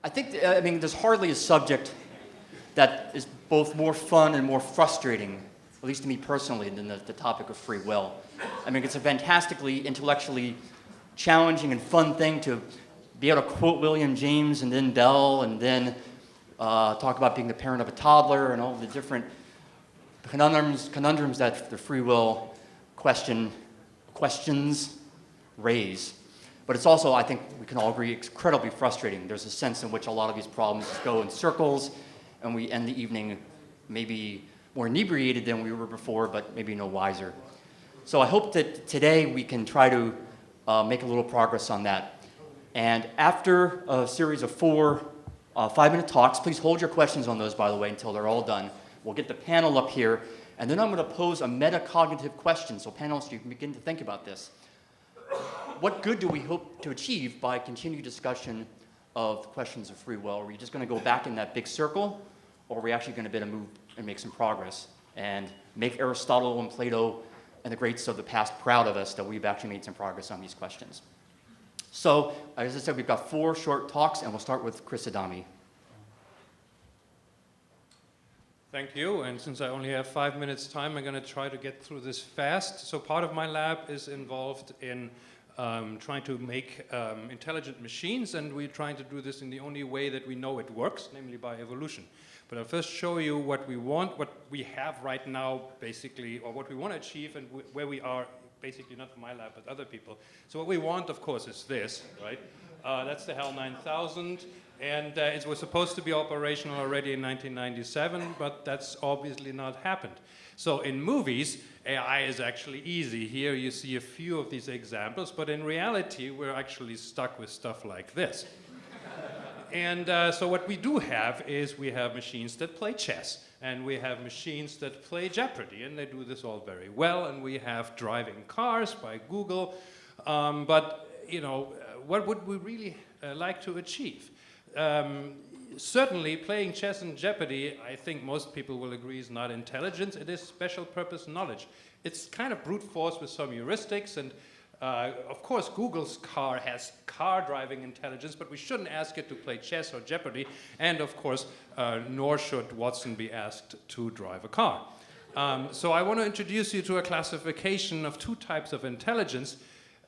I think, I mean, there's hardly a subject that is both more fun and more frustrating, at least to me personally, than the topic of free will. I mean, it's a fantastically intellectually challenging and fun thing to be able to quote William James and then Bell and then talk about being the parent of a toddler and all the different conundrums that the free will questions raise. But it's also, I think we can all agree, incredibly frustrating. There's a sense in which a lot of these problems go in circles, and we end the evening maybe more inebriated than we were before, but maybe no wiser. So I hope that today we can try to make a little progress on that. And after a series of 4 5-minute talks, please hold your questions on those, by the way, until they're all done. We'll get the panel up here, and then I'm going to pose a metacognitive question, so panelists, you can begin to think about this. What good do we hope to achieve by continued discussion of the questions of free will? Are we just going to go back in that big circle, or are we actually going to be able to move and make some progress and make Aristotle and Plato and the greats of the past proud of us that we've actually made some progress on these questions? So, as I said, we've got 4 short talks, and we'll start with Chris Adami. Thank you, and since I only have 5 minutes time, I'm going to try to get through this fast. So part of my lab is involved in trying to make intelligent machines, and we're trying to do this in the only way that we know it works, namely by evolution. But I'll first show you what we want, what we have right now, basically, or what we want to achieve, and where we are, basically not my lab, but other people. So what we want, of course, is this, right? That's the HAL 9000. And it was supposed to be operational already in 1997, but that's obviously not happened. So in movies, AI is actually easy. Here you see a few of these examples, but in reality, we're actually stuck with stuff like this. And so what we do have is we have machines that play chess, and we have machines that play Jeopardy, and they do this all very well, and we have driving cars by Google. But, you know, what would we really like to achieve? Certainly, playing chess and Jeopardy, I think most people will agree, is not intelligence. It is special purpose knowledge. It's kind of brute force with some heuristics, and of course, Google's car has car driving intelligence, but we shouldn't ask it to play chess or Jeopardy, and of course, nor should Watson be asked to drive a car. So I want to introduce you to a classification of 2 types of intelligence.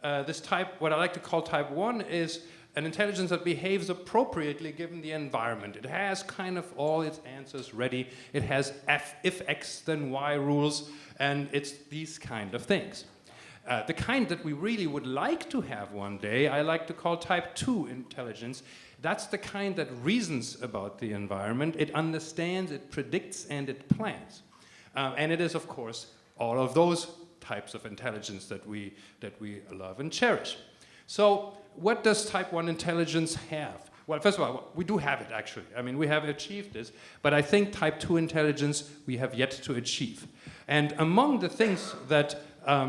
This type, what I like to call type 1, is an intelligence that behaves appropriately given the environment. It has kind of all its answers ready. It has if X then Y rules, and it's these kind of things. The kind that we really would like to have one day, I like to call type 2 intelligence. That's the kind that reasons about the environment. It understands, it predicts, and it plans. And it is, of course, all of those types of intelligence that we love and cherish. So what does type 1 intelligence have? Well, first of all, we do have it, actually. I mean, we have achieved this, but I think type 2 intelligence we have yet to achieve. And among the things that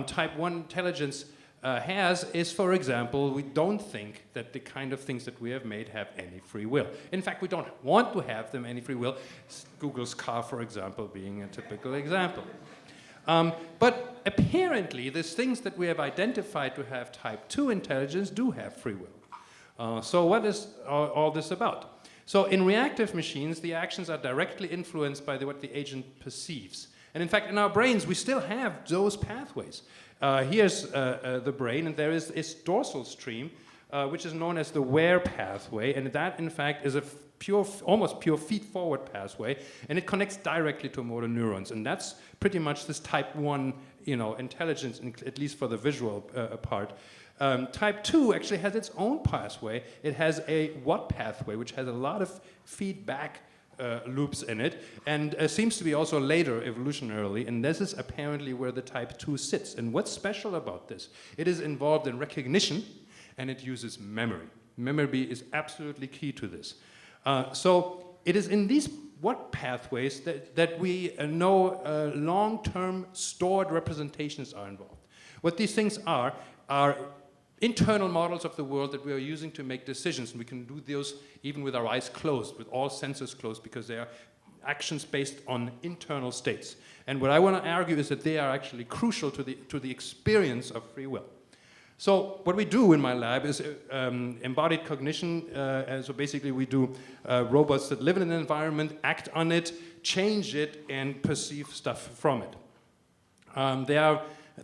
type 1 intelligence has is, for example, we don't think that the kind of things that we have made have any free will. In fact, we don't want to have them any free will, Google's car, for example, being a typical example. But apparently, these things that we have identified to have type 2 intelligence do have free will. So what is all this about? So in reactive machines, the actions are directly influenced by what the agent perceives. And in fact, in our brains, we still have those pathways. Here's the brain, and there is this dorsal stream, which is known as the Ware pathway, and that, in fact, is a almost pure feed-forward pathway, and it connects directly to motor neurons, and that's pretty much this type 1, intelligence, at least for the visual part. Type 2 actually has its own pathway. It has a Watt pathway, which has a lot of feedback loops in it, and seems to be also later evolutionarily, and this is apparently where the type 2 sits. And what's special about this? It is involved in recognition, and it uses memory. Memory is absolutely key to this. So it is in these Watt pathways that we know long-term stored representations are involved. What these things are internal models of the world that we are using to make decisions, and we can do those even with our eyes closed, with all senses closed, because they are actions based on internal states. And what I want to argue is that they are actually crucial to the experience of free will. So what we do in my lab is embodied cognition. So basically we do robots that live in an environment, act on it, change it, and perceive stuff from it.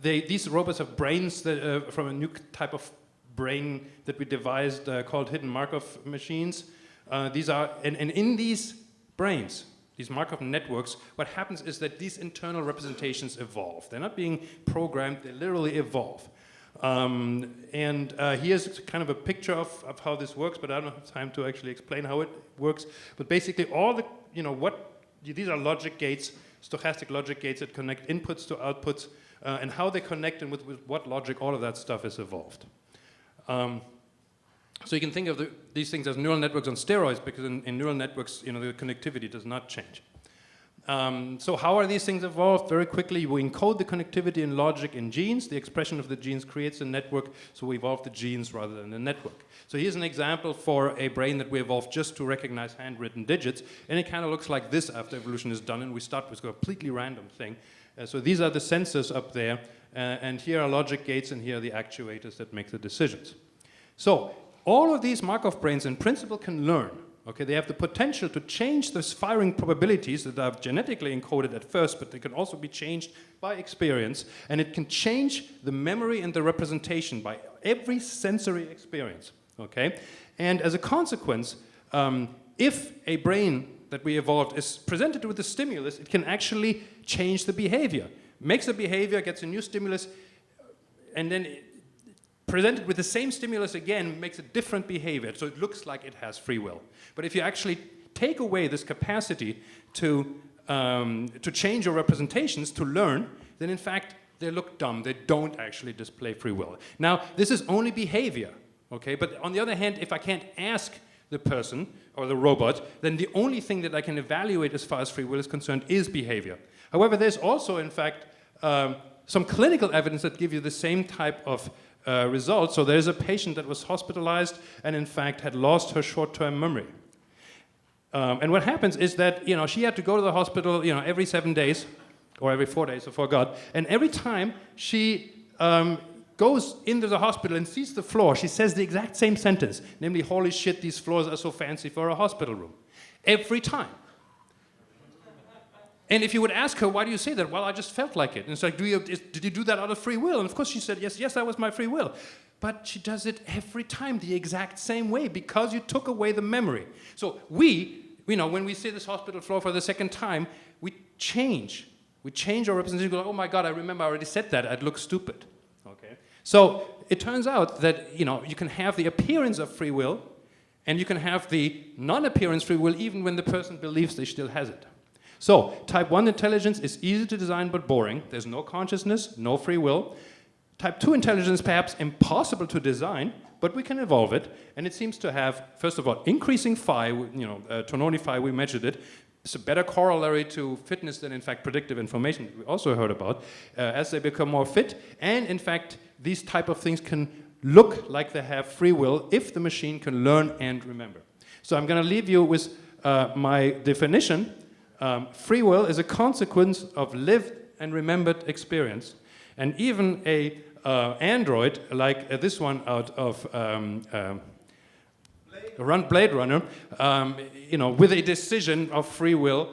These robots have brains that, from a new type of brain that we devised called hidden Markov machines. And in these brains, these Markov networks, what happens is that these internal representations evolve. They're not being programmed, they literally evolve. Here's kind of a picture of how this works, but I don't have time to actually explain how it works. But basically all the, these are logic gates, stochastic logic gates that connect inputs to outputs, and how they connect and with what logic, all of that stuff is evolved. So you can think of these things as neural networks on steroids, because in neural networks, the connectivity does not change. So how are these things evolved? Very quickly, we encode the connectivity in logic in genes. The expression of the genes creates a network, so we evolve the genes rather than the network. So here's an example for a brain that we evolved just to recognize handwritten digits, and it kind of looks like this after evolution is done, and we start with a completely random thing. So these are the sensors up there, and here are logic gates, and here are the actuators that make the decisions. So all of these Markov brains in principle can learn. Okay, they have the potential to change the firing probabilities that are genetically encoded at first, but they can also be changed by experience, and it can change the memory and the representation by every sensory experience. Okay, and as a consequence, if a brain that we evolved is presented with a stimulus, it can actually change the behavior. Makes the behavior, gets a new stimulus, and then presented with the same stimulus again makes a different behavior, so it looks like it has free will. But if you actually take away this capacity to change your representations, to learn, then in fact they look dumb. They don't actually display free will. Now, this is only behavior, okay? But on the other hand, if I can't ask the person or the robot, then the only thing that I can evaluate as far as free will is concerned is behavior. However, there's also, in fact, some clinical evidence that give you the same type of results. So there's a patient that was hospitalized and in fact had lost her short-term memory. And what happens is that, she had to go to the hospital, every 7 days or every 4 days, I forgot. And every time she goes into the hospital and sees the floor, she says the exact same sentence, namely, "Holy shit, these floors are so fancy for a hospital room." Every time. And if you would ask her, why do you say that? Well, I just felt like it. And it's like, did you do that out of free will? And of course she said, yes, that was my free will. But she does it every time the exact same way because you took away the memory. So when we see this hospital floor for the second time, we change. We change our representation. We go, oh my God, I remember I already said that. I'd look stupid. Okay. So it turns out that, you can have the appearance of free will and you can have the non-appearance free will even when the person believes they still has it. So, type 1 intelligence is easy to design but boring. There's no consciousness, no free will. Type 2 intelligence is perhaps impossible to design, but we can evolve it. And it seems to have, first of all, increasing phi, Tononi phi, we measured it. It's a better corollary to fitness than, in fact, predictive information that we also heard about. As they become more fit, and in fact, these type of things can look like they have free will if the machine can learn and remember. So I'm going to leave you with my definition. Free will is a consequence of lived and remembered experience. And even a android, like this one out of Blade Runner, with a decision of free will,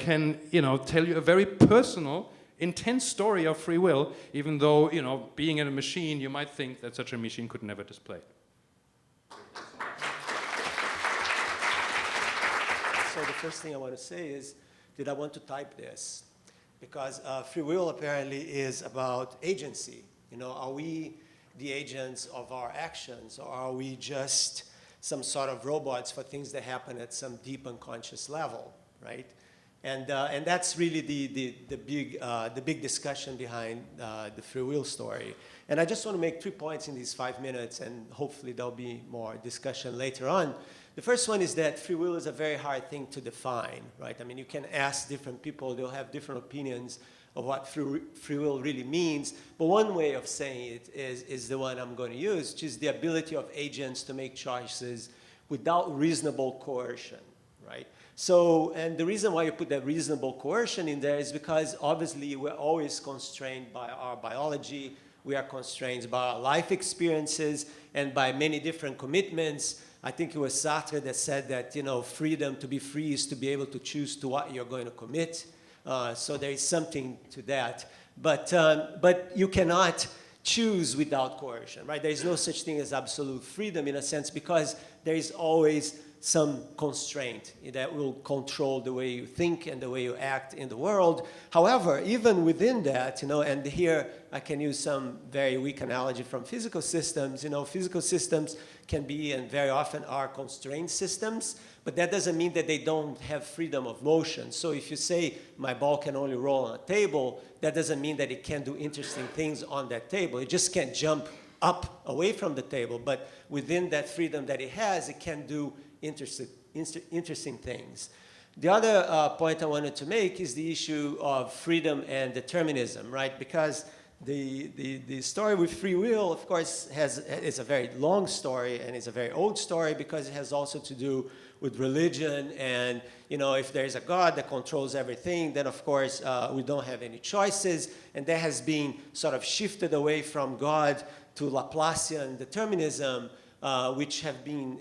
can tell you a very personal, intense story of free will, even though, being in a machine, you might think that such a machine could never display. So the first thing I want to say is, did I want to type this? Because free will apparently is about agency. Are we the agents of our actions, or are we just some sort of robots for things that happen at some deep unconscious level, right? And that's really the big discussion behind the free will story. And I just want to make 3 points in these 5 minutes, and hopefully there'll be more discussion later on. The first one is that free will is a very hard thing to define, right? I mean, you can ask different people, they'll have different opinions of what free will really means. But one way of saying it is the one I'm going to use, which is the ability of agents to make choices without reasonable coercion, right? So, and the reason why you put that reasonable coercion in there is because obviously we're always constrained by our biology. We are constrained by our life experiences and by many different commitments. I think it was Sartre that said that, you know, freedom, to be free, is to be able to choose to what you're going to commit. So there is something to that. But you cannot choose without coercion, right? There is no such thing as absolute freedom in a sense, because there is always some constraint that will control the way you think and the way you act in the world. However, even within that, you know, and here I can use some very weak analogy from physical systems. You know, physical systems can be, and very often are, constrained systems, but that doesn't mean that they don't have freedom of motion. So if you say my ball can only roll on a table, that doesn't mean that it can't do interesting things on that table. It just can't jump up away from the table, but within that freedom that it has, it can do interesting things. The other point I wanted to make is the issue of freedom and determinism, right? Because the story with free will, of course, is a very long story, and it's a very old story, because it has also to do with religion. And, you know, if there's a God that controls everything, then of course we don't have any choices. And that has been sort of shifted away from God to Laplacian determinism, which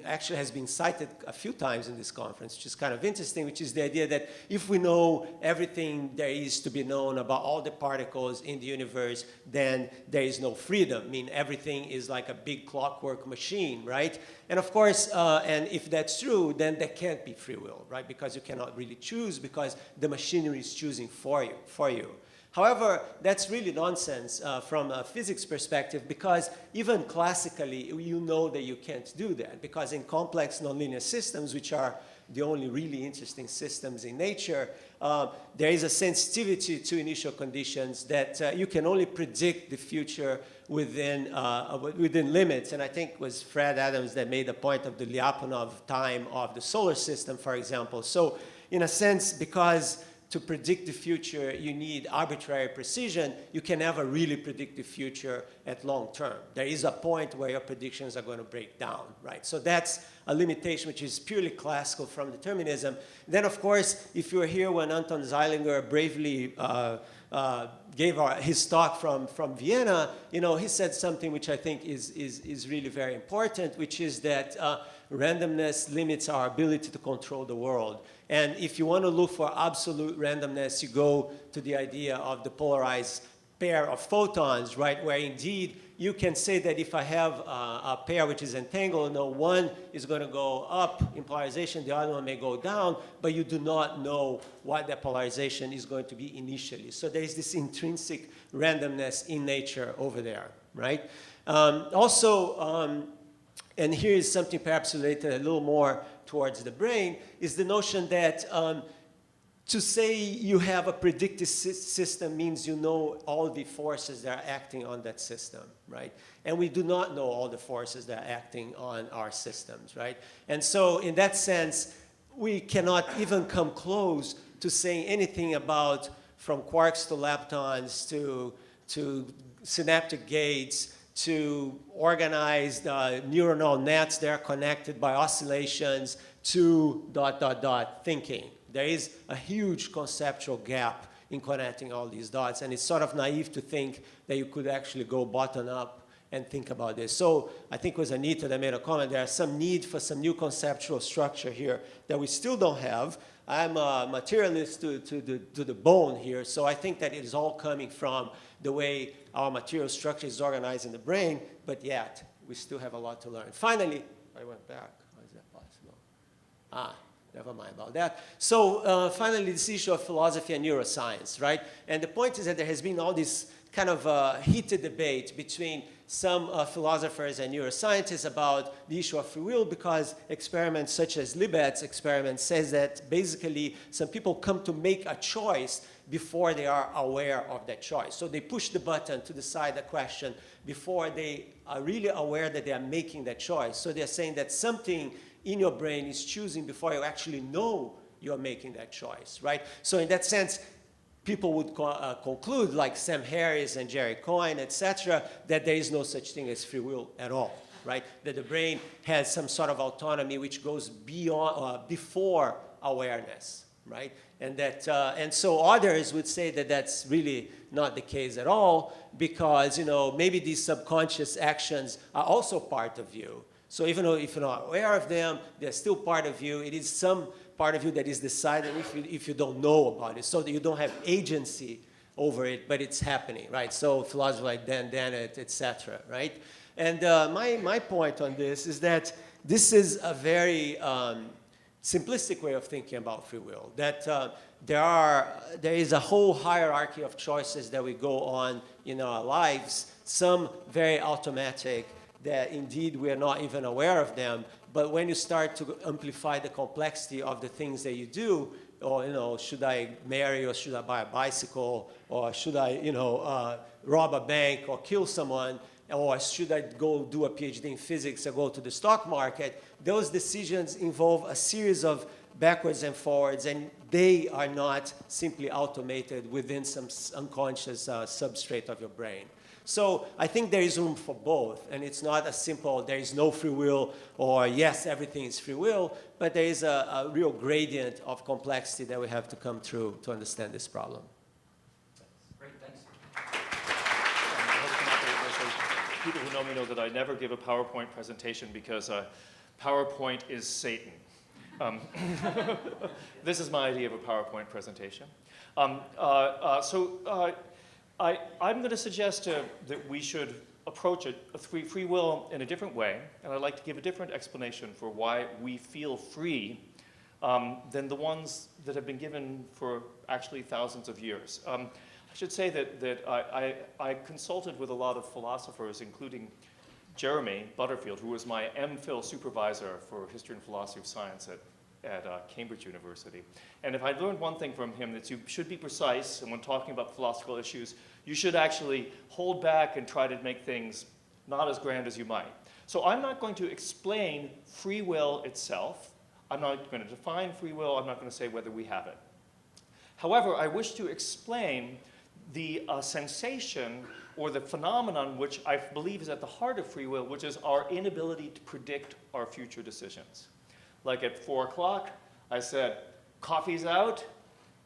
actually has been cited a few times in this conference, which is kind of interesting, which is the idea that if we know everything there is to be known about all the particles in the universe, then there is no freedom. I mean, everything is like a big clockwork machine, right? And of course, and if that's true, then there can't be free will, right? Because you cannot really choose, because the machinery is choosing for you. However, that's really nonsense from a physics perspective, because even classically, you know that you can't do that, because in complex nonlinear systems, which are the only really interesting systems in nature, there is a sensitivity to initial conditions that you can only predict the future within limits. And I think it was Fred Adams that made the point of the Lyapunov time of the solar system, for example. So in a sense, because to predict the future, you need arbitrary precision, you can never really predict the future at long term. There is a point where your predictions are going to break down, right? So that's a limitation which is purely classical from determinism. Then, of course, if you were here when Anton Zeilinger bravely gave his talk from Vienna, you know, he said something which I think is really very important, which is that randomness limits our ability to control the world. And if you want to look for absolute randomness, you go to the idea of the polarized pair of photons, right? Where indeed you can say that if I have a pair which is entangled, no, one is going to go up in polarization, the other one may go down, but you do not know what that polarization is going to be initially. So there is this intrinsic randomness in nature over there, right? And here is something perhaps related a little more towards the brain, is the notion that to say you have a predictive system means you know all the forces that are acting on that system, right? And we do not know all the forces that are acting on our systems, right? And so in that sense, we cannot even come close to saying anything about from quarks to leptons to synaptic gates to organized neuronal nets that are connected by oscillations to ... thinking. There is a huge conceptual gap in connecting all these dots, and it's sort of naive to think that you could actually go bottom up and think about this. So I think it was Anita that made a comment. There's some need for some new conceptual structure here that we still don't have. I'm a materialist to the bone here, so I think that it is all coming from the way our material structure is organized in the brain, but yet we still have a lot to learn. Finally, I went back. How is that possible? Never mind about that. So finally, this issue of philosophy and neuroscience, right? And the point is that there has been all this kind of heated debate between some philosophers and neuroscientists about the issue of free will, because experiments such as Libet's experiment says that basically some people come to make a choice before they are aware of that choice. So they push the button to decide a question before they are really aware that they are making that choice. So they're saying that something in your brain is choosing before you actually know you're making that choice, right? So in that sense, people would conclude, like Sam Harris and Jerry Coyne, etc., that there is no such thing as free will at all, right? That the brain has some sort of autonomy which goes beyond, before awareness, right? And that, and so others would say that that's really not the case at all, because, you know, maybe these subconscious actions are also part of you. So even though if you're not aware of them, they're still part of you. It is some part of you that is decided if you don't know about it, so that you don't have agency over it, but it's happening, right? So philosophers like Dan Dennett, etc., right? And my point on this is that this is a very simplistic way of thinking about free will, that there is a whole hierarchy of choices that we go on in our lives, some very automatic, that indeed we are not even aware of them, but when you start to amplify the complexity of the things that you do, or, you know, should I marry, or should I buy a bicycle, or should I, you know, rob a bank or kill someone, or should I go do a PhD in physics or go to the stock market, those decisions involve a series of backwards and forwards, and they are not simply automated within some unconscious substrate of your brain. So I think there is room for both, and it's not as simple, there is no free will, or yes, everything is free will, but there is a real gradient of complexity that we have to come through to understand this problem. Great, thanks. People who know me know that I never give a PowerPoint presentation because PowerPoint is Satan. This is my idea of a PowerPoint presentation. I'm going to suggest that we should approach free will in a different way, and I'd like to give a different explanation for why we feel free than the ones that have been given for actually thousands of years. I should say that I consulted with a lot of philosophers, including Jeremy Butterfield, who was my MPhil supervisor for history and philosophy of science at Cambridge University. And if I learned one thing from him, that you should be precise, and when talking about philosophical issues, you should actually hold back and try to make things not as grand as you might. So I'm not going to explain free will itself. I'm not going to define free will. I'm not going to say whether we have it. However, I wish to explain the sensation or the phenomenon which I believe is at the heart of free will, which is our inability to predict our future decisions. Like at 4 o'clock, I said, coffee's out,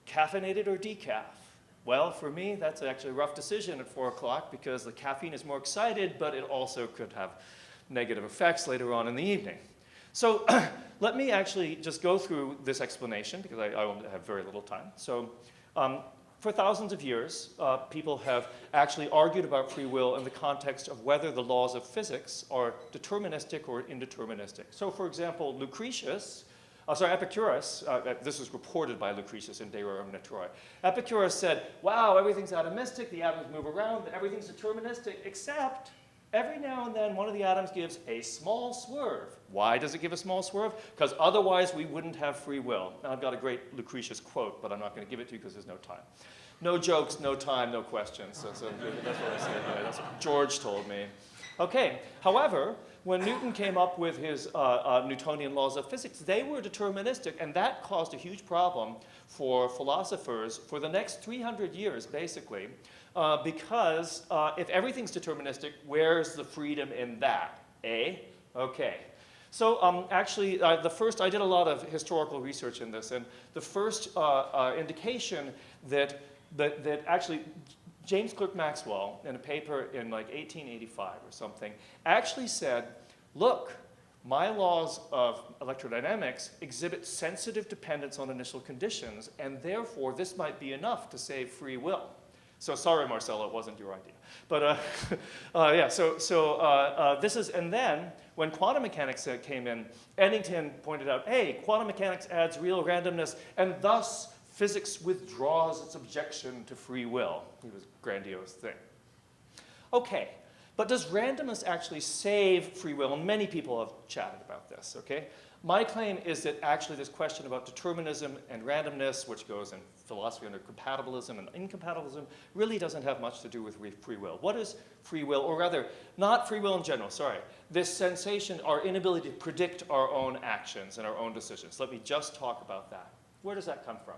caffeinated or decaf? Well, for me, that's actually a rough decision at 4 o'clock because the caffeine is more excited, but it also could have negative effects later on in the evening. So let me actually just go through this explanation because I only have very little time. So for thousands of years, people have actually argued about free will in the context of whether the laws of physics are deterministic or indeterministic. So for example, Epicurus, this was reported by Lucretius in De Rerum Natura. Epicurus said, wow, everything's atomistic, the atoms move around, everything's deterministic, except every now and then one of the atoms gives a small swerve. Why does it give a small swerve? Because otherwise we wouldn't have free will. Now I've got a great Lucretius quote, but I'm not going to give it to you because there's no time. No jokes, no time, no questions. So that's what I said. Right? That's what George told me. Okay, however, when Newton came up with his Newtonian laws of physics, they were deterministic, and that caused a huge problem for philosophers for the next 300 years, basically, because if everything's deterministic, where's the freedom in that? Okay. So actually, I did a lot of historical research in this, and the first indication that actually James Clerk Maxwell, in a paper in like 1885 or something, actually said, look, my laws of electrodynamics exhibit sensitive dependence on initial conditions, and therefore this might be enough to save free will. So sorry, Marcelo, it wasn't your idea. But yeah, this is, and then when quantum mechanics came in, Eddington pointed out, hey, quantum mechanics adds real randomness, and thus physics withdraws its objection to free will. It was a grandiose thing. Okay, but does randomness actually save free will? And many people have chatted about this, okay? My claim is that actually this question about determinism and randomness, which goes in philosophy under compatibilism and incompatibilism, really doesn't have much to do with free will. What is free will? Or rather, not free will in general, sorry. This sensation, our inability to predict our own actions and our own decisions. Let me just talk about that. Where does that come from?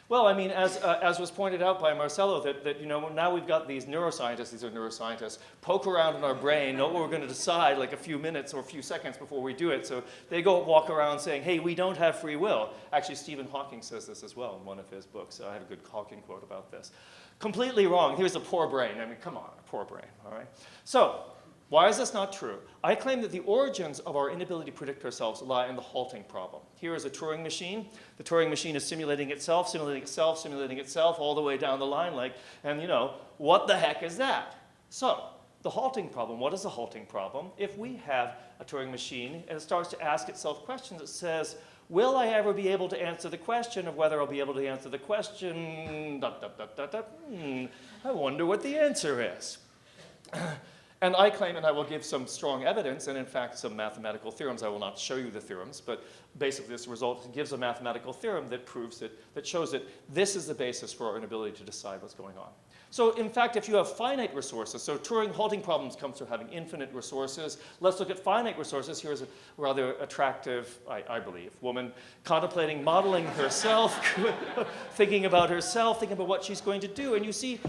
Well, I mean, as was pointed out by Marcelo, that you know, now we've got these are neuroscientists, poke around in our brain, know what we're going to decide like a few minutes or a few seconds before we do it. So they go walk around saying, hey, we don't have free will. Actually, Stephen Hawking says this as well in one of his books. I have a good Hawking quote about this. Completely wrong. Here's a poor brain. I mean, come on, a poor brain, all right? So why is this not true? I claim that the origins of our inability to predict ourselves lie in the halting problem. Here is a Turing machine. The Turing machine is simulating itself, simulating itself, simulating itself all the way down the line, like, and you know, what the heck is that? So, the halting problem, what is the halting problem? If we have a Turing machine and it starts to ask itself questions, it says, will I ever be able to answer the question of whether I'll be able to answer the question, I wonder what the answer is. And I claim, and I will give some strong evidence, and in fact some mathematical theorems. I will not show you the theorems, but basically this result gives a mathematical theorem that proves that shows that this is the basis for our inability to decide what's going on. So in fact, if you have finite resources, so Turing halting problems comes from having infinite resources. Let's look at finite resources. Here's a rather attractive, I believe, woman contemplating modeling herself, thinking about herself, thinking about what she's going to do, and you see,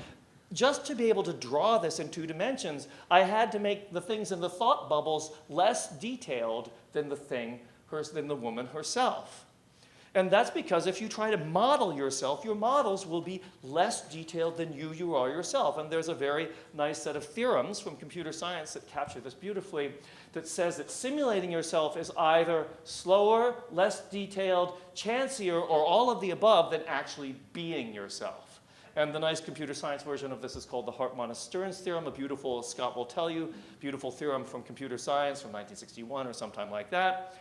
just to be able to draw this in 2 dimensions, I had to make the things in the thought bubbles less detailed than than the woman herself. And that's because if you try to model yourself, your models will be less detailed than you are yourself. And there's a very nice set of theorems from computer science that capture this beautifully that says that simulating yourself is either slower, less detailed, chancier, or all of the above than actually being yourself. And the nice computer science version of this is called the Heartmonastearns Theorem, a beautiful, Scott will tell you, beautiful theorem from computer science from 1961 or sometime like that,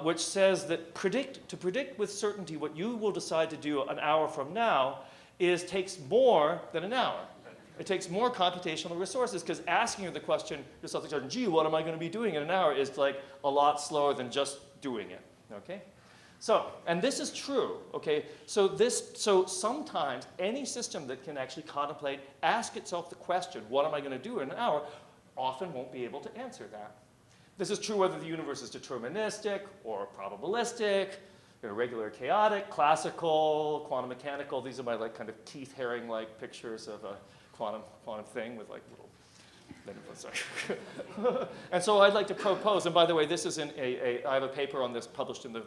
which says that to predict with certainty what you will decide to do an hour from now takes more than an hour. It takes more computational resources because asking the question yourself, gee, what am I going to be doing in an hour is like a lot slower than just doing it, okay? So, and this is true, okay? So sometimes any system that can actually contemplate, ask itself the question, what am I going to do in an hour, often won't be able to answer that. This is true whether the universe is deterministic or probabilistic, irregular, chaotic, classical, quantum mechanical. These are my like kind of Keith Haring-like pictures of a quantum thing with like little. And so I'd like to propose, and by the way, this is I have a paper on this published in the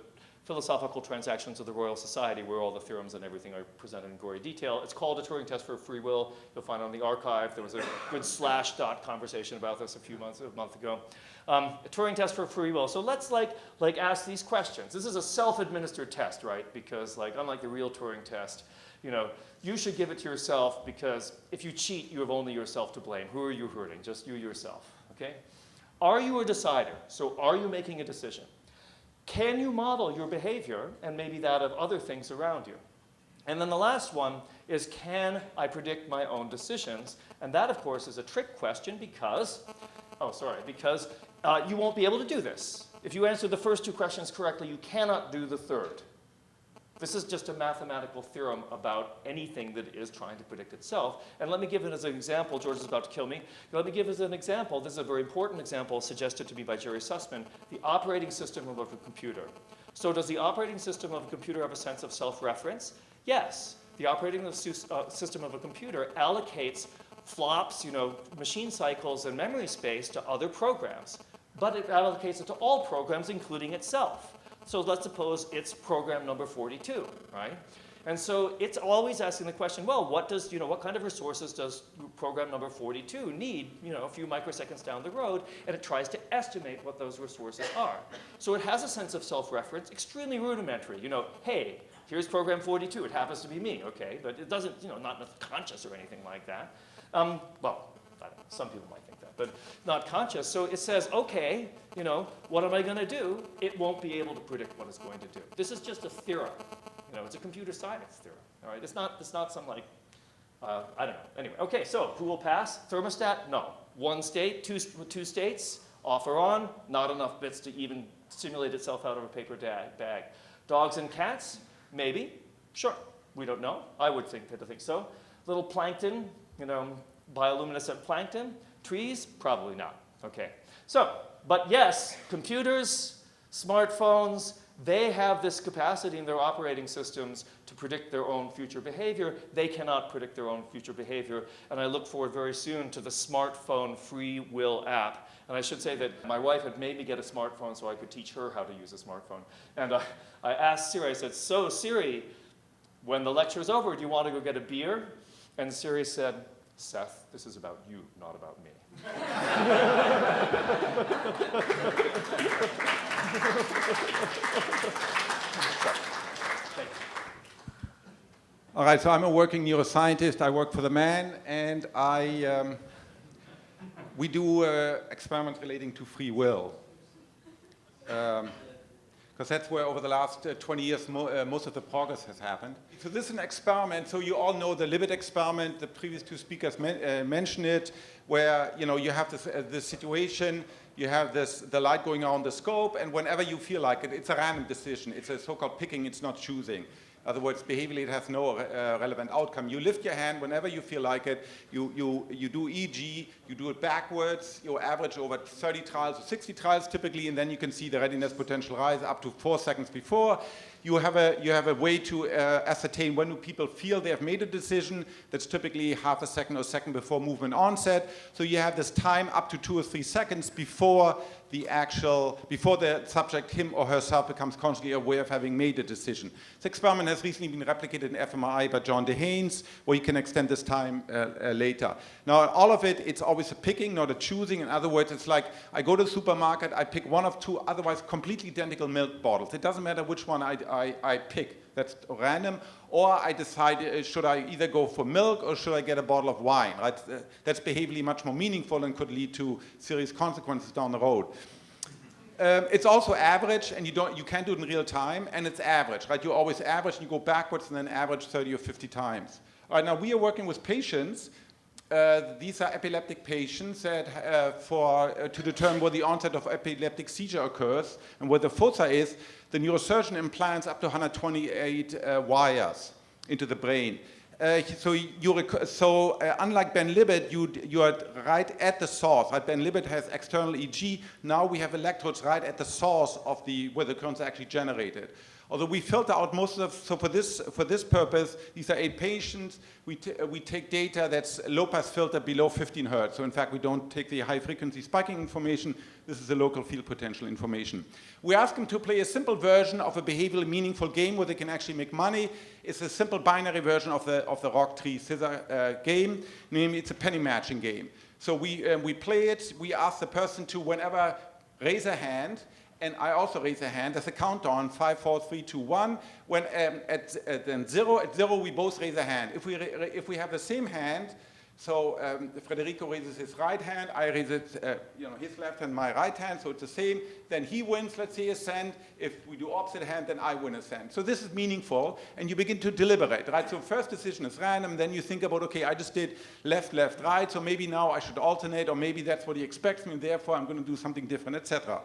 Philosophical Transactions of the Royal Society, where all the theorems and everything are presented in gory detail. It's called A Turing Test for Free Will. You'll find it on the archive. There was a good /dot conversation about this a month ago. A Turing Test for Free Will. So let's like ask these questions. This is a self-administered test, right? Because like unlike the real Turing test, you know, you should give it to yourself because if you cheat, you have only yourself to blame. Who are you hurting? Just you yourself, okay? Are you a decider? So are you making a decision? Can you model your behavior and maybe that of other things around you? And then the last one is, can I predict my own decisions? And that, of course, is a trick question because you won't be able to do this. If you answer the first 2 questions correctly, you cannot do the third. This is just a mathematical theorem about anything that is trying to predict itself. And let me give it as an example. George is about to kill me. Let me give it as an example. This is a very important example suggested to me by Jerry Sussman, the operating system of a computer. So does the operating system of a computer have a sense of self-reference? Yes. The operating system of a computer allocates flops, you know, machine cycles and memory space to other programs. But it allocates it to all programs, including itself. So let's suppose it's program number 42, right? And so it's always asking the question, well, what kind of resources does program number 42 need, you know, a few microseconds down the road? And it tries to estimate what those resources are. So it has a sense of self-reference, extremely rudimentary. You know, hey, here's program 42. It happens to be me, okay? But it doesn't, you know, not conscious or anything like that. Well, I don't know, some people might think that, but not conscious. So it says, okay, you know, what am I going to do? It won't be able to predict what it's going to do. This is just a theorem. You know, it's a computer science theorem. All right, it's not some like, I don't know. Anyway, okay, so who will pass? Thermostat? No. 1 state, two states, off or on, not enough bits to even simulate itself out of a paper bag. Dogs and cats? Maybe. Sure. We don't know. I would think so. Little plankton, you know, bioluminescent plankton. Trees? Probably not. Okay. So, but yes, computers, smartphones, They have this capacity in their operating systems to predict their own future behavior. They cannot predict their own future behavior. And I look forward very soon to the smartphone free will app. And I should say that my wife had made me get a smartphone so I could teach her how to use a smartphone. And I asked Siri, I said, so Siri, when the lecture is over, do you want to go get a beer? And Siri said, Seth, this is about you, not about me. All right, so I'm a working neuroscientist. I work for the man, and we do experiments relating to free will. Because that's where over the last 20 years most of the progress has happened. So this is an experiment. So you all know the Libet experiment. The previous two speakers mentioned it, where you have this situation. You have the light going on the scope, and whenever you feel like it, it's a random decision. It's a so-called picking. It's not choosing. In other words, behaviorally it has no relevant outcome. You lift your hand whenever you feel like it. You do EG, you do it backwards, you average over 30 trials or 60 trials typically, and then you can see the readiness potential rise up to 4 seconds before. You have a way to ascertain when do people feel they have made a decision. That's typically half a second or a second before movement onset. So you have this time up to 2 or 3 seconds before the subject, him or herself, becomes consciously aware of having made a decision. This experiment has recently been replicated in fMRI by John DeHanes, where you can extend this time later. Now, all of it, it's always a picking, not a choosing. In other words, it's like I go to the supermarket, I pick one of two otherwise completely identical milk bottles. It doesn't matter which one I pick. That's random. Or I decide, should I either go for milk or should I get a bottle of wine, right? That's behaviorally much more meaningful and could lead to serious consequences down the road. It's also average, and you can't do it in real time, and it's average, right? You always average, and you go backwards and then average 30 or 50 times. All right, now we are working with patients. These are epileptic patients that, to determine where the onset of epileptic seizure occurs and where the fossa is. The neurosurgeon implants up to 128 wires into the brain. Unlike Ben Libet, you are right at the source. Right? Ben Libet has external EG. Now we have electrodes right at the source of where the currents are actually generated. Although we filter out most of, so for this purpose, these are 8 patients. We take data that's low pass filter below 15 hertz. So in fact, we don't take the high frequency spiking information. This is the local field potential information. We ask them to play a simple version of a behaviorally meaningful game where they can actually make money. It's a simple binary version of the rock, tree, scissor game. Namely, it's a penny matching game. So we play it. We ask the person to whenever raise a hand. And I also raise a hand. There's a countdown, 5, 4, 3, 2, 1. When at 0, we both raise a hand. If we have the same hand, so Federico raises his right hand, I raise it, his left hand, my right hand, so it's the same. Then he wins, let's say, a cent. If we do opposite hand, then I win a cent. So this is meaningful, and you begin to deliberate, right? So first decision is random, then you think about, okay, I just did left, left, right, so maybe now I should alternate, or maybe that's what he expects me, and therefore I'm going to do something different, etc.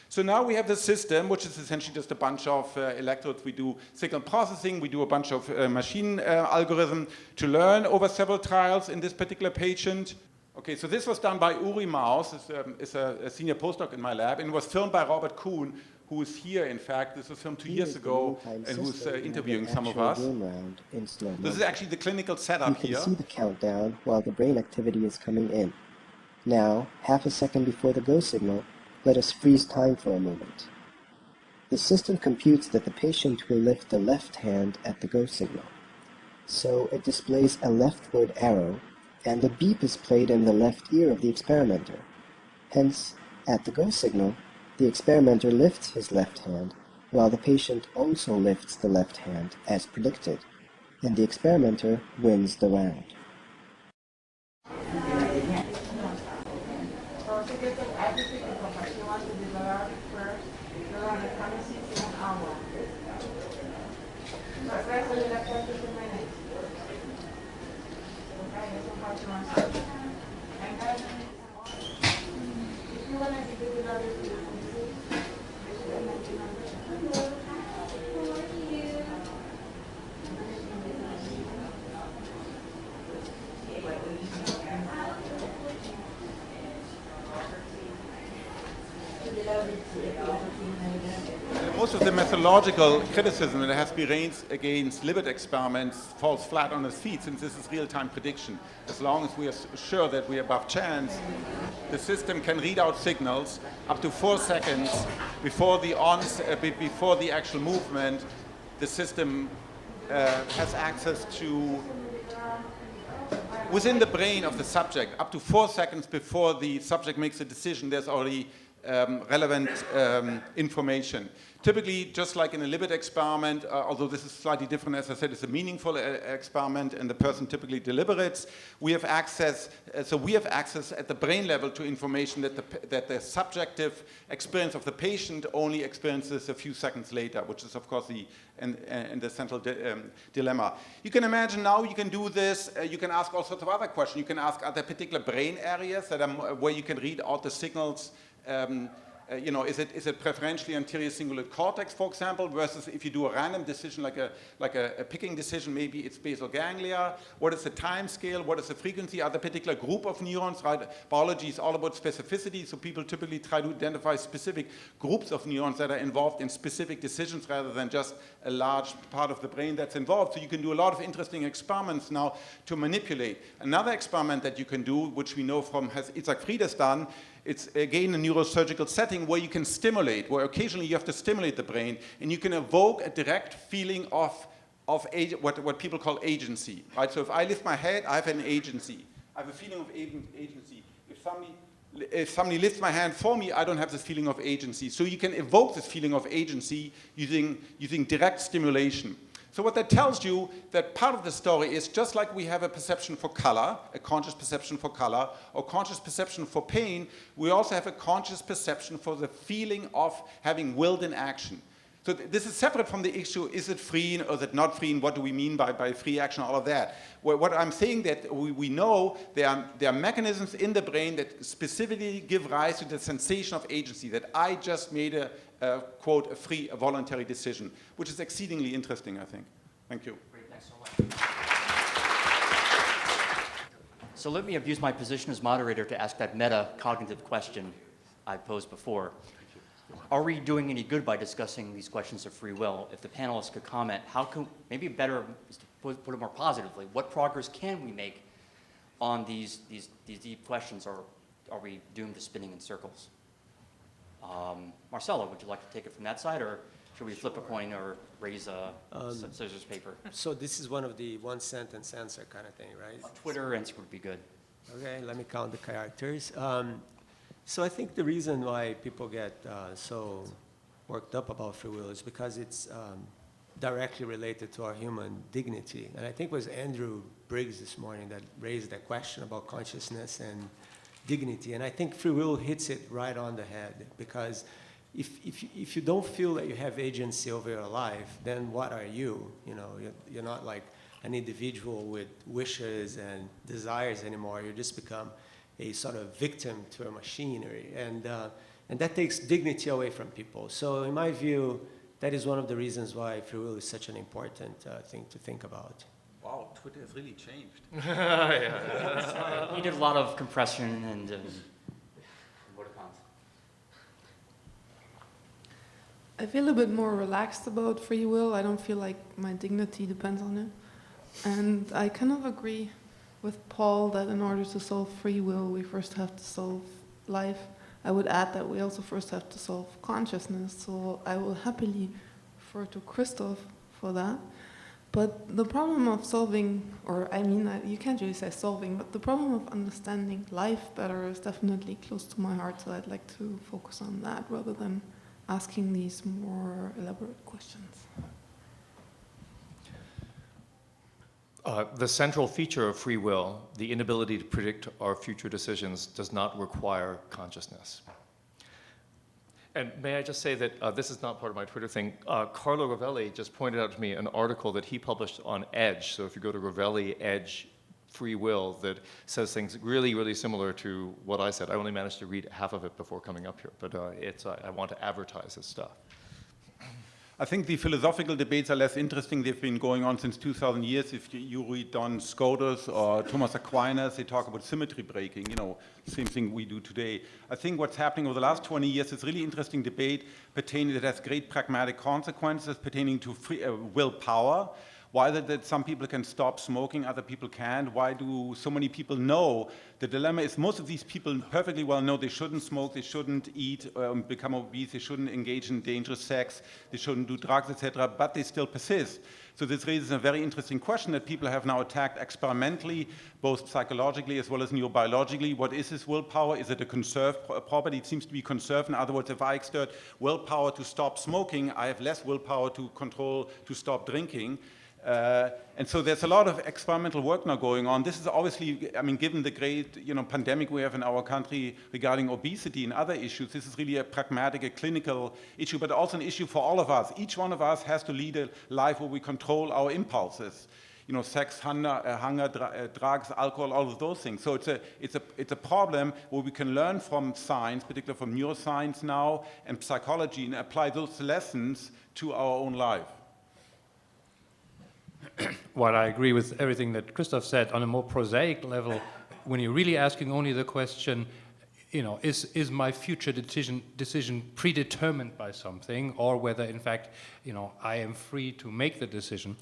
So now we have the system, which is essentially just a bunch of electrodes. We do signal processing. We do a bunch of machine algorithm to learn over several trials in this particular patient. Okay, so this was done by Uri Maus, is a senior postdoc in my lab, and was filmed by Robert Kuhn, who is here, in fact. This was filmed 2 years ago, and who's interviewing some of us. This is actually the clinical setup here. You can see the countdown while the brain activity is coming in. Now, half a second before the go signal, let us freeze time for a moment. The system computes that the patient will lift the left hand at the go signal. So it displays a leftward arrow, and the beep is played in the left ear of the experimenter. Hence, at the go signal, the experimenter lifts his left hand, while the patient also lifts the left hand as predicted, and the experimenter wins the round. Most of the methodological criticism that has been raised against limit experiments falls flat on its feet, since this is real-time prediction. As long as we are sure that we are above chance, the system can read out signals up to 4 seconds before the actual movement. The system has access to, within the brain of the subject, up to 4 seconds before the subject makes a decision, there's already relevant information. Typically, just like in a limit experiment, although this is slightly different, as I said, it's a meaningful experiment and the person typically deliberates, we have access, at the brain level to information that the subjective experience of the patient only experiences a few seconds later, which is of course the central dilemma. You can imagine now you can do this, you can ask all sorts of other questions. You can ask, are there particular brain areas that where you can read out the signals? Is it preferentially anterior cingulate cortex, for example, versus if you do a random decision like a picking decision, maybe it's basal ganglia. What is the time scale? What is the frequency? Are there a particular group of neurons, right? Biology is all about specificity, so people typically try to identify specific groups of neurons that are involved in specific decisions rather than just a large part of the brain that's involved. So you can do a lot of interesting experiments now to manipulate. Another experiment that you can do, which we know from has Isaac Friedes done, it's again a neurosurgical setting where you can stimulate, where occasionally you have to stimulate the brain, and you can evoke a direct feeling of what people call agency, right? So if I lift my head, I have an agency. I have a feeling of agency. If somebody lifts my hand for me, I don't have this feeling of agency. So you can evoke this feeling of agency using direct stimulation. So what that tells you, that part of the story is just like we have a perception for color, a conscious perception for color, or conscious perception for pain, we also have a conscious perception for the feeling of having willed in action. So this is separate from the issue, is it free or is it not free, and what do we mean by free action, all of that. What I'm saying that we know there are mechanisms in the brain that specifically give rise to the sensation of agency, that I just made a quote, a voluntary decision, which is exceedingly interesting, I think. Thank you. Great, thanks so much. So let me abuse my position as moderator to ask that meta-cognitive question I posed before. Are we doing any good by discussing these questions of free will? If the panelists could comment, how can, maybe better is to put it more positively, what progress can we make on these deep questions, or are we doomed to spinning in circles? Marcelo, would you like to take it from that side, or should we flip a coin or raise a scissors paper? So this is one of the one-sentence answer kind of thing, right? Twitter answer would be good. Okay, let me count the characters. So I think the reason why people get so worked up about free will is because it's directly related to our human dignity. And I think it was Andrew Briggs this morning that raised that question about consciousness and dignity. And I think free will hits it right on the head, because if you don't feel that you have agency over your life, then what are you? You know, you're not like an individual with wishes and desires anymore. You just become a sort of victim to a machinery. And that takes dignity away from people. So in my view, that is one of the reasons why free will is such an important thing to think about. Wow, Twitter has really changed. He did a lot of compression and what accounts. I feel a bit more relaxed about free will. I don't feel like my dignity depends on it. And I kind of agree with Paul that in order to solve free will, we first have to solve life. I would add that we also first have to solve consciousness. So I will happily refer to Christoph for that. But the problem of solving, or I mean, you can't really say solving, but the problem of understanding life better is definitely close to my heart, so I'd like to focus on that rather than asking these more elaborate questions. The central feature of free will, the inability to predict our future decisions, does not require consciousness. And may I just say that this is not part of my Twitter thing. Carlo Rovelli just pointed out to me an article that he published on Edge. So if you go to Rovelli Edge Free Will, that says things really, really similar to what I said. I only managed to read half of it before coming up here, but I want to advertise his stuff. I think the philosophical debates are less interesting. They've been going on since 2,000 years. If you read Duns Scotus or Thomas Aquinas, they talk about symmetry breaking, same thing we do today. I think what's happening over the last 20 years is really interesting debate pertaining that has great pragmatic consequences pertaining to free, willpower. Why is it that some people can stop smoking, other people can't? Why do so many people know? The dilemma is most of these people perfectly well know they shouldn't smoke, they shouldn't eat, become obese, they shouldn't engage in dangerous sex, they shouldn't do drugs, etc., but they still persist. So this raises a very interesting question that people have now attacked experimentally, both psychologically as well as neurobiologically. What is this willpower? Is it a conserved property? It seems to be conserved. In other words, if I exert willpower to stop smoking, I have less willpower to stop drinking. And so there's a lot of experimental work now going on. This is obviously, given the great pandemic we have in our country regarding obesity and other issues, this is really a pragmatic, a clinical issue, but also an issue for all of us. Each one of us has to lead a life where we control our impulses. Sex, hunger, drugs, alcohol, all of those things. So it's a problem where we can learn from science, particularly from neuroscience now, and psychology, and apply those lessons to our own life. While I agree with everything that Christoph said, on a more prosaic level, when you're really asking only the question, is my future decision predetermined by something, or whether, in fact, I am free to make the decision,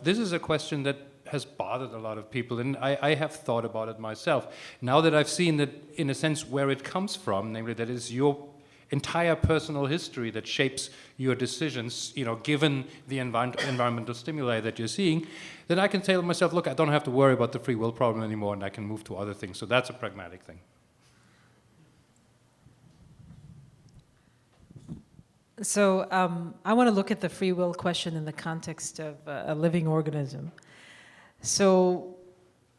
this is a question that has bothered a lot of people, and I have thought about it myself. Now that I've seen that, in a sense, where it comes from, namely that it's your entire personal history that shapes your decisions, given the environmental stimuli that you're seeing, then I can tell myself, look, I don't have to worry about the free will problem anymore, and I can move to other things. So that's a pragmatic thing. So I want to look at the free will question in the context of a living organism. So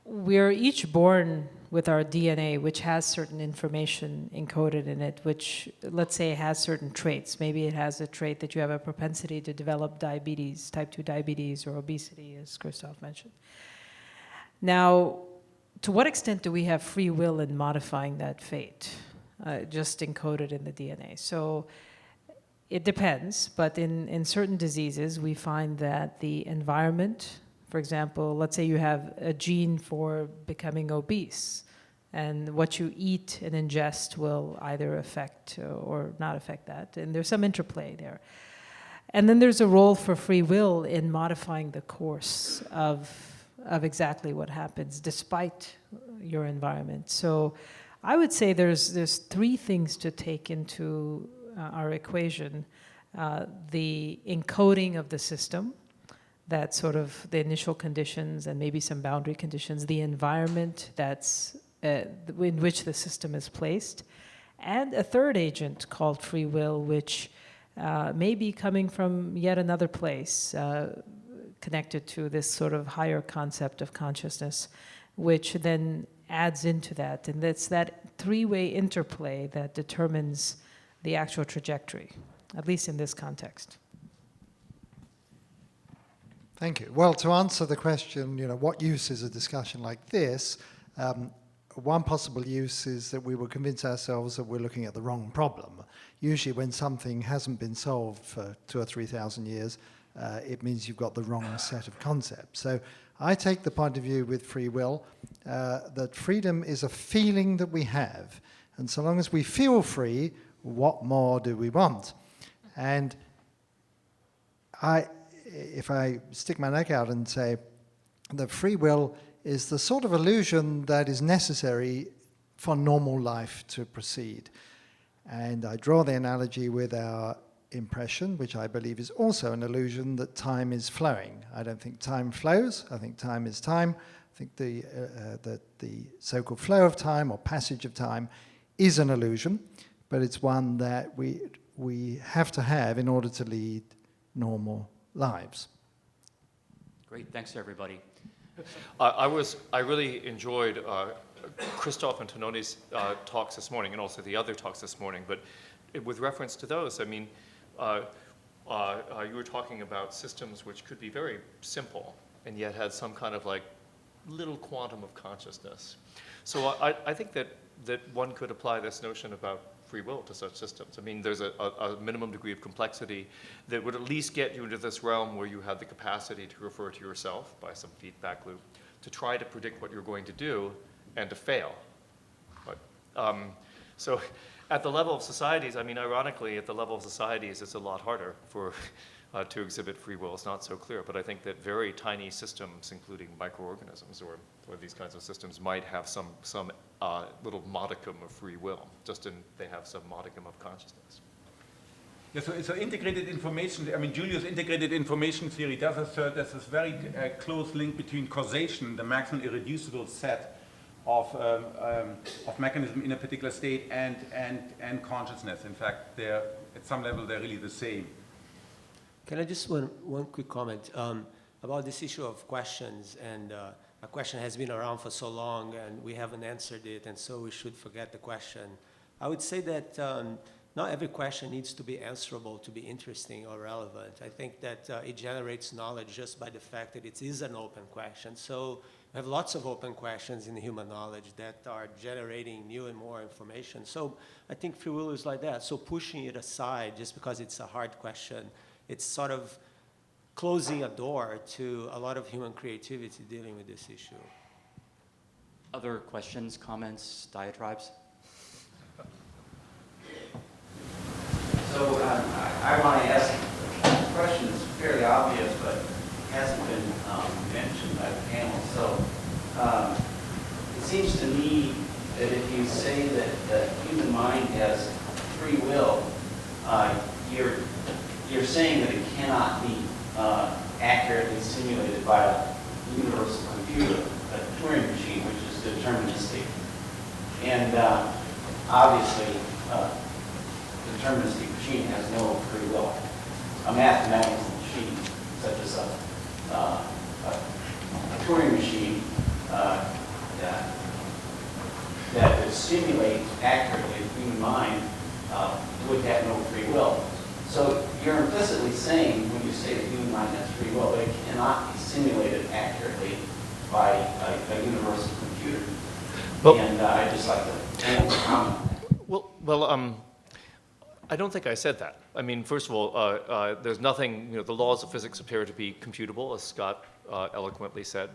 we're each born with our DNA, which has certain information encoded in it, which, let's say, has certain traits. Maybe it has a trait that you have a propensity to develop diabetes, type 2 diabetes, or obesity, as Christoph mentioned. Now, to what extent do we have free will in modifying that fate, just encoded in the DNA? So it depends, but in certain diseases, we find that the environment, for example, let's say you have a gene for becoming obese, and what you eat and ingest will either affect or not affect that, and there's some interplay there. And then there's a role for free will in modifying the course of exactly what happens despite your environment. So I would say there's three things to take into our equation. The encoding of the system, that's sort of the initial conditions and maybe some boundary conditions, the environment that's in which the system is placed, and a third agent called free will, which may be coming from yet another place, connected to this sort of higher concept of consciousness, which then adds into that. And it's that three-way interplay that determines the actual trajectory, at least in this context. Thank you. Well, to answer the question, what use is a discussion like this? One possible use is that we will convince ourselves that we're looking at the wrong problem. Usually when something hasn't been solved for 2,000 or 3,000 years, it means you've got the wrong set of concepts. So I take the point of view with free will that freedom is a feeling that we have. And so long as we feel free, what more do we want? And if I stick my neck out and say that free will is the sort of illusion that is necessary for normal life to proceed. And I draw the analogy with our impression, which I believe is also an illusion that time is flowing. I don't think time flows. I think time is time. I think that the so-called flow of time or passage of time is an illusion, but it's one that we have to have in order to lead normal lives. Great, thanks everybody. I really enjoyed Christoph and Tononi's talks this morning, and also the other talks this morning. But with reference to those, you were talking about systems which could be very simple and yet had some kind of little quantum of consciousness. So I think that one could apply this notion about free will to such systems. I mean, there's a minimum degree of complexity that would at least get you into this realm where you have the capacity to refer to yourself by some feedback loop, to try to predict what you're going to do, and to fail. But, so at the level of societies, I mean, ironically, at the level of societies, it's a lot harder for to exhibit free will. It's not so clear, but I think that very tiny systems, including microorganisms or these kinds of systems, might have some little modicum of free will, just in they have some modicum of consciousness. Yeah, so integrated information, I mean, Julius' integrated information theory does assert there's this very close link between causation, the maximum irreducible set of mechanism in a particular state, and consciousness. In fact, at some level, they're really the same. Can I just one quick comment about this issue of questions? And a question has been around for so long, and we haven't answered it, and so we should forget the question. I would say that not every question needs to be answerable to be interesting or relevant. I think that it generates knowledge just by the fact that it is an open question. So we have lots of open questions in human knowledge that are generating new and more information. So I think free will is like that. So pushing it aside just because it's a hard question, it's sort of closing a door to a lot of human creativity dealing with this issue. Other questions, comments, diatribes? So I want to ask, the question is fairly obvious, but hasn't been mentioned by the panel. So it seems to me that if you say that the human mind has free will, you're saying that it cannot be accurately simulated by a universal computer, a Turing machine, which is deterministic. And obviously, a deterministic machine has no free will. A mathematical machine, such as a Turing machine, that would simulate accurately the human mind, would have no free will. So you're implicitly saying, when you say the human mind has free will, that it cannot be simulated accurately by a universal computer. Well, and I'd just like to comment on that. Well, I don't think I said that. I mean, first of all, there's nothing, the laws of physics appear to be computable, as Scott eloquently said.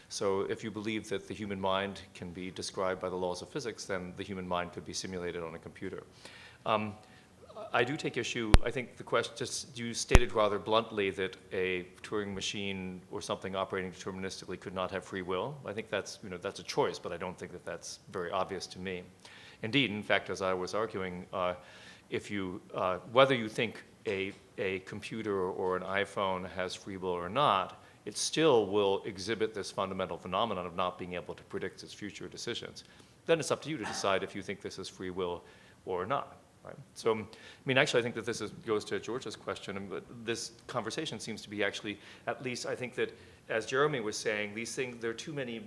So if you believe that the human mind can be described by the laws of physics, then the human mind could be simulated on a computer. I do take issue, I think the question, just you stated rather bluntly that a Turing machine or something operating deterministically could not have free will. I think that's, that's a choice, but I don't think that that's very obvious to me. Indeed, in fact, as I was arguing, if you, whether you think a computer or an iPhone has free will or not, it still will exhibit this fundamental phenomenon of not being able to predict its future decisions. Then it's up to you to decide if you think this is free will or not. Right? So, I mean, actually, I think that this goes to George's question. And this conversation seems to be actually, at least I think that, as Jeremy was saying, these things, there are too many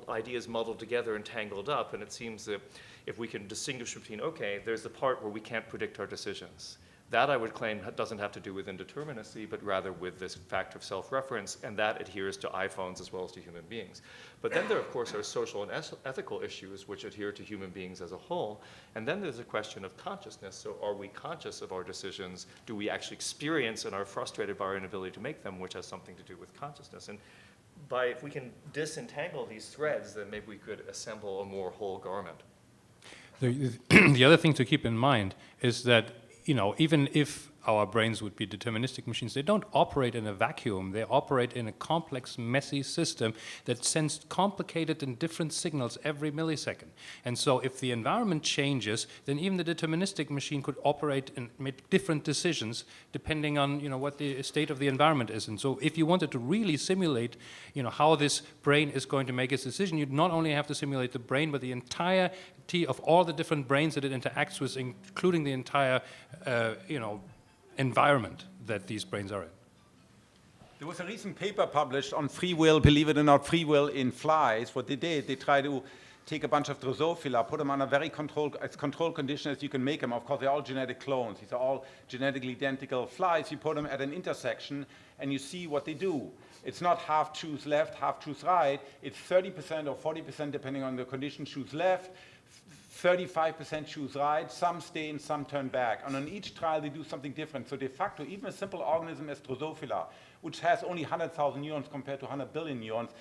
ideas muddled together and tangled up. And it seems that if we can distinguish between, okay, there's the part where we can't predict our decisions. That, I would claim, doesn't have to do with indeterminacy, but rather with this fact of self-reference, and that adheres to iPhones as well as to human beings. But then there, of course, are social and ethical issues which adhere to human beings as a whole, and then there's a question of consciousness. So are we conscious of our decisions? Do we actually experience and are frustrated by our inability to make them, which has something to do with consciousness? And if we can disentangle these threads, then maybe we could assemble a more whole garment. The other thing to keep in mind is that even if our brains would be deterministic machines, they don't operate in a vacuum. They operate in a complex, messy system that sends complicated and different signals every millisecond. And so if the environment changes, then even the deterministic machine could operate and make different decisions depending on what the state of the environment is. And so if you wanted to really simulate how this brain is going to make its decision, you'd not only have to simulate the brain, but the entirety of all the different brains that it interacts with, including the entire environment that these brains are in. There was a recent paper published on free will, believe it or not, free will in flies. What they did, they tried to take a bunch of Drosophila, put them on a very controlled condition as you can make them. Of course, they're all genetic clones. These are all genetically identical flies. You put them at an intersection, and you see what they do. It's not half choose left, half choose right. It's 30% or 40%, depending on the condition, choose left, 35% choose right, some stay and some turn back. And on each trial, they do something different. So de facto, even a simple organism as Drosophila, which has only 100,000 neurons compared to 100 billion neurons,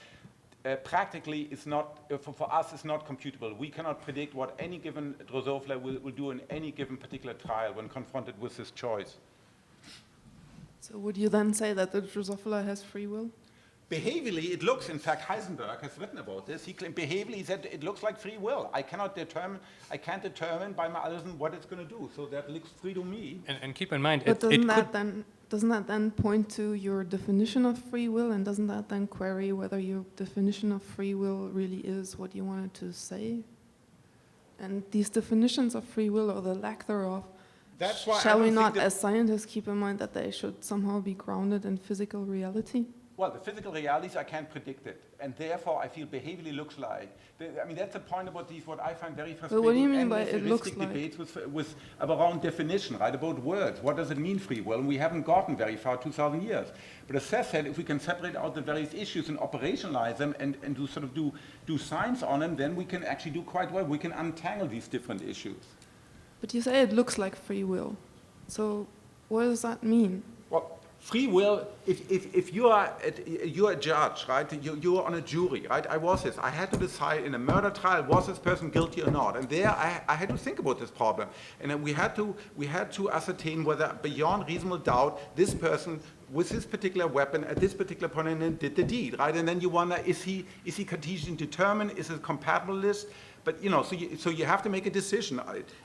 practically is not, for us, is not computable. We cannot predict what any given Drosophila will do in any given particular trial when confronted with this choice. So would you then say that the Drosophila has free will? Behaviorally, it looks, in fact, Heisenberg has written about this. He claimed behaviorally, he said it looks like free will. I can't determine by my algorithm what it's going to do. So that looks free to me. And keep in mind, But doesn't that then point to your definition of free will, and doesn't that then query whether your definition of free will really is what you wanted to say? And these definitions of free will, or the lack thereof, That's why shall we not, as scientists, keep in mind that they should somehow be grounded in physical reality? Well, the physical realities, I can't predict it. And therefore, I feel behaviorally looks like. I mean, that's the point about these, what I find very frustrating. But what do you mean by it looks like? Debates with around definition, right, about words. What does it mean, free will? And we haven't gotten very far, 2,000 years. But as Seth said, if we can separate out the various issues and operationalize them and do sort of do science on them, then we can actually do quite well. We can untangle these different issues. But you say it looks like free will. So what does that mean? Well, free will, if you're a judge, right, you're on a jury, right, I was this, I had to decide in a murder trial, was this person guilty or not, and there I had to think about this problem, and then we had to ascertain whether beyond reasonable doubt, this person with this particular weapon at this particular point in time did the deed, right, and then you wonder, is he Cartesian determined, is it compatibilist? But you know, so you have to make a decision.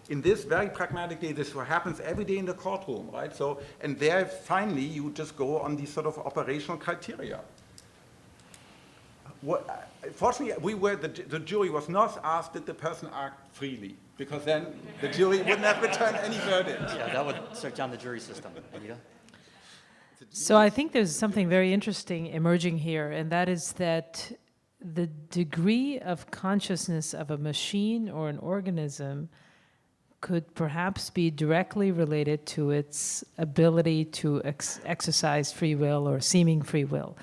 In this very pragmatic day, this happens every day in the courtroom, right? So, and there finally you just go on these sort of operational criteria. Fortunately, the jury was not asked, did the person act freely? Because then the jury wouldn't have returned any verdict. Yeah, that would shut down the jury system. Anita? So I think there's something very interesting emerging here, and that is that the degree of consciousness of a machine or an organism could perhaps be directly related to its ability to exercise free will or seeming free will,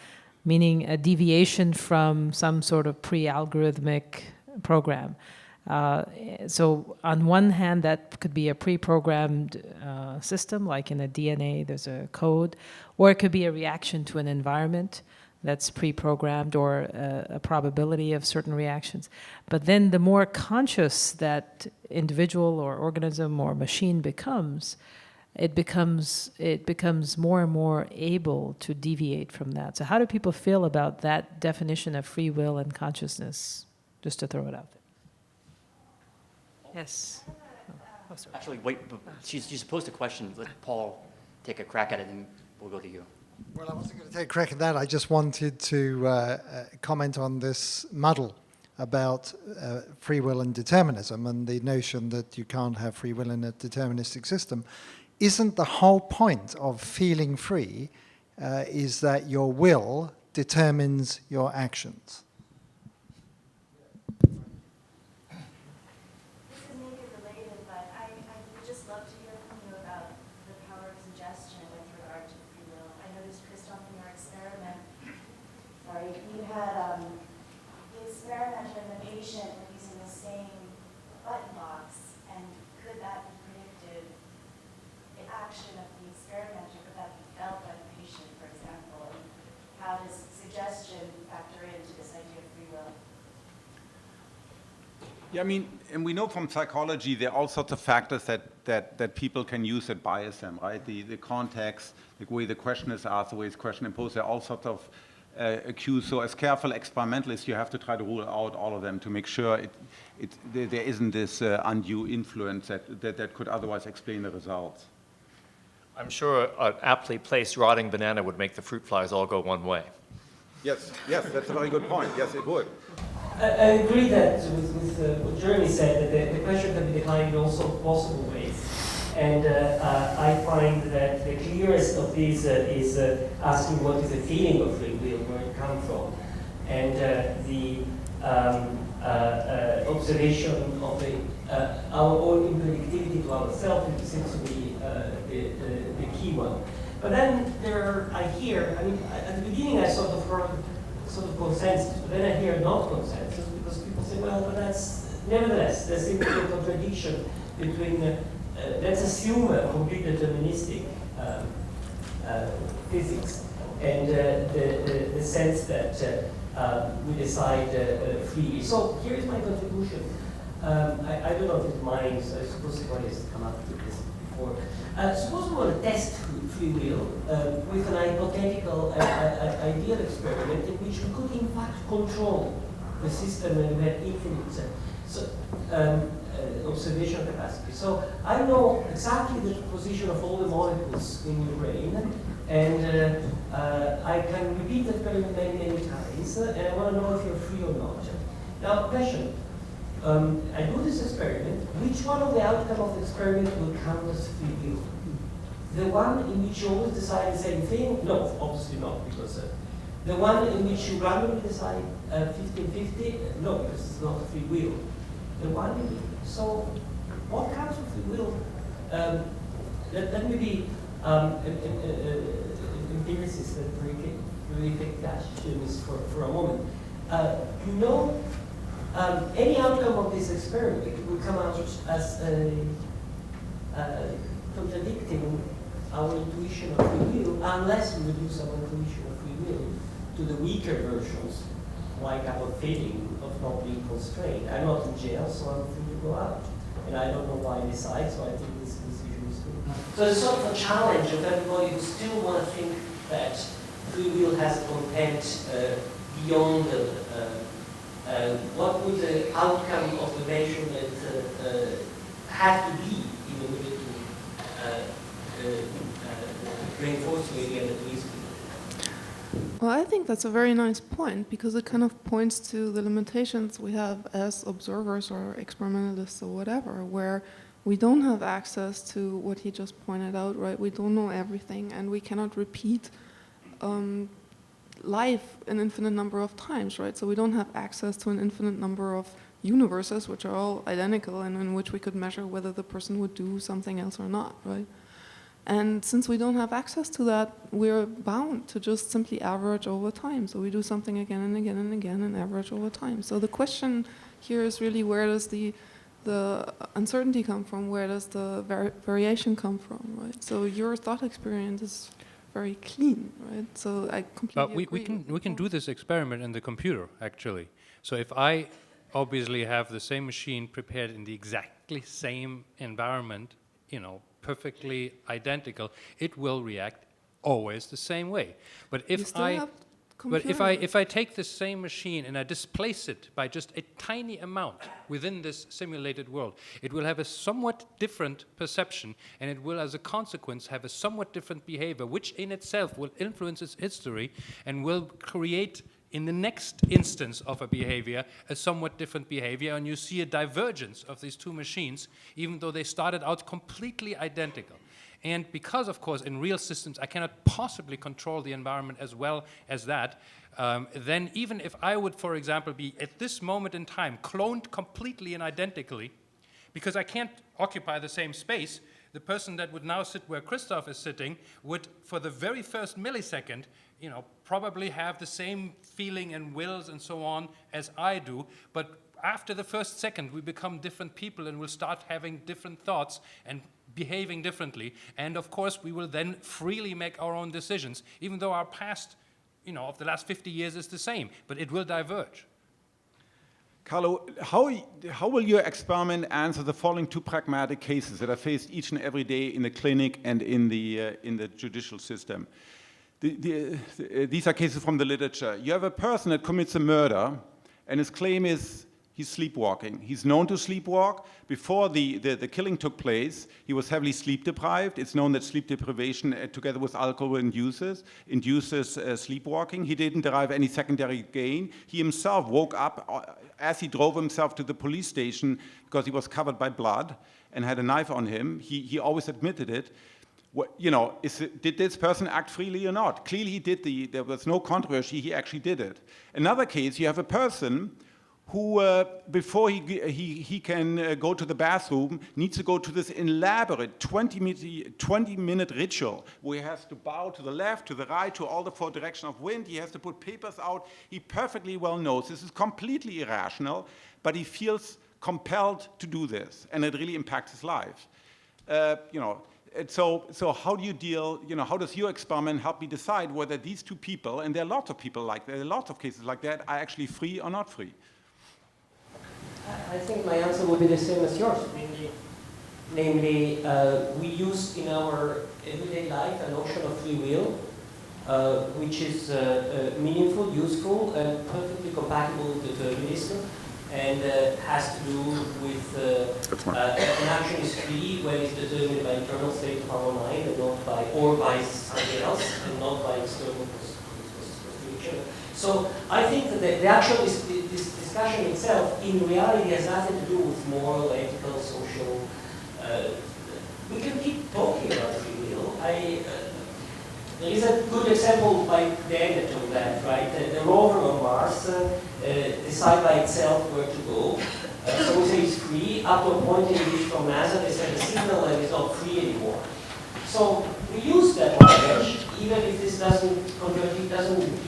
meaning a deviation from some sort of pre-algorithmic program. So on one hand, that could be a pre-programmed system, like in a DNA, there's a code, or it could be a reaction to an environment that's pre-programmed, or a probability of certain reactions. But then the more conscious that individual or organism or machine becomes, it becomes more and more able to deviate from that. So how do people feel about that definition of free will and consciousness? Just to throw it out there. Yes. Oh, sorry. Actually, wait, she's posed a question. Let Paul take a crack at it, and we'll go to you. Well, I wasn't going to take a crack at that. I just wanted to comment on this muddle about free will and determinism and the notion that you can't have free will in a deterministic system. Isn't the whole point of feeling free is that your will determines your actions? The experimenter and the patient were using the same button box, and could that be predictive? The action of the experimenter, could that be felt by the patient, for example? And how does suggestion factor into this idea of free will? Yeah, I mean, and we know from psychology there are all sorts of factors that people can use that bias them, right? The context, the way the question is asked, the way the question imposed, there are all sorts of cues. So as careful experimentalists, you have to try to rule out all of them to make sure there isn't this undue influence that could otherwise explain the results. I'm sure an aptly placed rotting banana would make the fruit flies all go one way. Yes, that's a very good point. Yes, it would. I agree that with what Jeremy said, that the question can be declined in all sorts of possible ways. And I find that the clearest of these is asking what is the feeling of free will, where it comes from. And the observation of our own impredictivity to ourselves seems to be the key one. But then I hear, I mean, at the beginning I sort of heard sort of consensus, but then I hear not consensus, because people say, well, but that's Nevertheless, there seems to be a contradiction between, let's assume a complete deterministic physics and the sense that we decide freely. So here is my contribution. I don't know if it's mine, so I suppose somebody has come up with this before. Suppose we want to test free will with an hypothetical ideal experiment in which we could in fact control the system and we have infinite observational capacity. So I know exactly the position of all the molecules in your brain, and I can repeat the experiment many, many times, and I want to know if you're free or not. Now, question. I do this experiment. Which one of the outcome of the experiment will count as free will? The one in which you always decide the same thing? No, obviously not, because the one in which you randomly decide 50-50? No, because it's not free will. The one in which, so what counts as free will? Let me be empiricist and really take that for a moment. You know, any outcome of this experiment will come out as contradicting our intuition of free will, unless we reduce our intuition of free will to the weaker versions, like our feeling of not being constrained. I'm not in jail, so I'm free to go out. And I don't know why I decide, so I think this decision is good. So it's sort of a challenge of everybody who still want to think that free will has content beyond what would the outcome of the measurement have to be in order to reinforce the idea that we speak? Well, I think that's a very nice point, because it kind of points to the limitations we have as observers or experimentalists or whatever, where we don't have access to what he just pointed out, right? We don't know everything, and we cannot repeat life an infinite number of times, right? So we don't have access to an infinite number of universes, which are all identical, and in which we could measure whether the person would do something else or not, right? And since we don't have access to that, we're bound to just simply average over time. So we do something again and again and again and average over time. So the question here is really, where does the uncertainty come from? Where does the variation come from, right? So your thought experience is very clean, right? So I completely agree. But we can do this experiment in the computer, actually. So if I obviously have the same machine prepared in the exactly same environment, you know, perfectly identical, it will react always the same way. But if I take the same machine and I displace it by just a tiny amount within this simulated world, it will have a somewhat different perception, and it will, as a consequence, have a somewhat different behavior, which in itself will influence its history and will create, in the next instance of a behavior, a somewhat different behavior, and you see a divergence of these two machines, even though they started out completely identical. And because, of course, in real systems, I cannot possibly control the environment as well as that, then even if I would, for example, be at this moment in time cloned completely and identically, because I can't occupy the same space, the person that would now sit where Christoph is sitting would, for the very first millisecond, you know, probably have the same feeling and wills and so on as I do, but after the first second we become different people and we'll start having different thoughts and behaving differently, and of course we will then freely make our own decisions, even though our past, you know, of the last 50 years is the same, but it will diverge. Carlo, how will your experiment answer the following two pragmatic cases that are faced each and every day in the clinic and in the judicial system? These are cases from the literature. You have a person that commits a murder, and his claim is he's sleepwalking. He's known to sleepwalk. Before the killing took place, he was heavily sleep deprived. It's known that sleep deprivation, together with alcohol, induces sleepwalking. He didn't derive any secondary gain. He himself woke up as he drove himself to the police station because he was covered by blood and had a knife on him. He always admitted it. You know, did this person act freely or not? Clearly he did. There was no controversy, he actually did it. Another case, you have a person who, before he can go to the bathroom, needs to go to this elaborate 20-minute ritual where he has to bow to the left, to the right, to all the four directions of wind. He has to put papers out. He perfectly well knows this is completely irrational, but he feels compelled to do this, and it really impacts his life. You know, and so how do you deal, you know, how does your experiment help me decide whether these two people, and there are lots of people like that, there are lots of cases like that, are actually free or not free? I think my answer would be the same as yours. Namely, we use in our everyday life a notion of free will, which is meaningful, useful, and perfectly compatible with determinism, and has to do with an action is free when it's determined by internal state of our mind and not by, or by something else, and not by external constitution. So I think that the actual this discussion itself, in reality, has nothing to do with moral, ethical, social. We can keep talking about free will. There is a good example by David of that, right? The rover on Mars decide by itself where to go. So we say it's free, up to a point in which from NASA they send a signal and it's not free anymore. So we use that language, even if this doesn't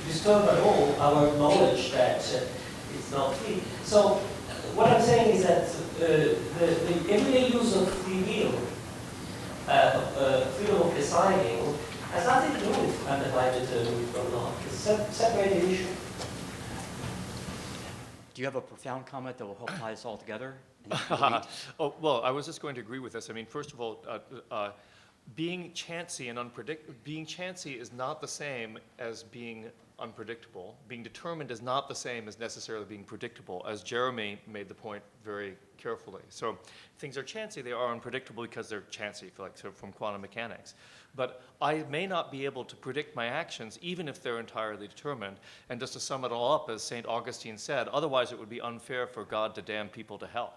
disturb at all our knowledge that it's not free. So what I'm saying is that the everyday use of free will, freedom of deciding, has nothing to do with undefined determinism or not. It's a separated issue. Do you have a profound comment that will help tie us all together? Oh, well, I was just going to agree with this. I mean, first of all, being chancy and being chancy is not the same as being unpredictable. Being determined is not the same as necessarily being predictable, as Jeremy made the point very carefully. So things are chancy, they are unpredictable because they're chancy, from quantum mechanics. But I may not be able to predict my actions even if they're entirely determined. And just to sum it all up, as St. Augustine said, otherwise it would be unfair for God to damn people to hell.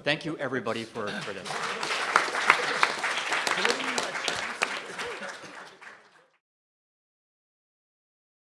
Thank you, everybody, for this.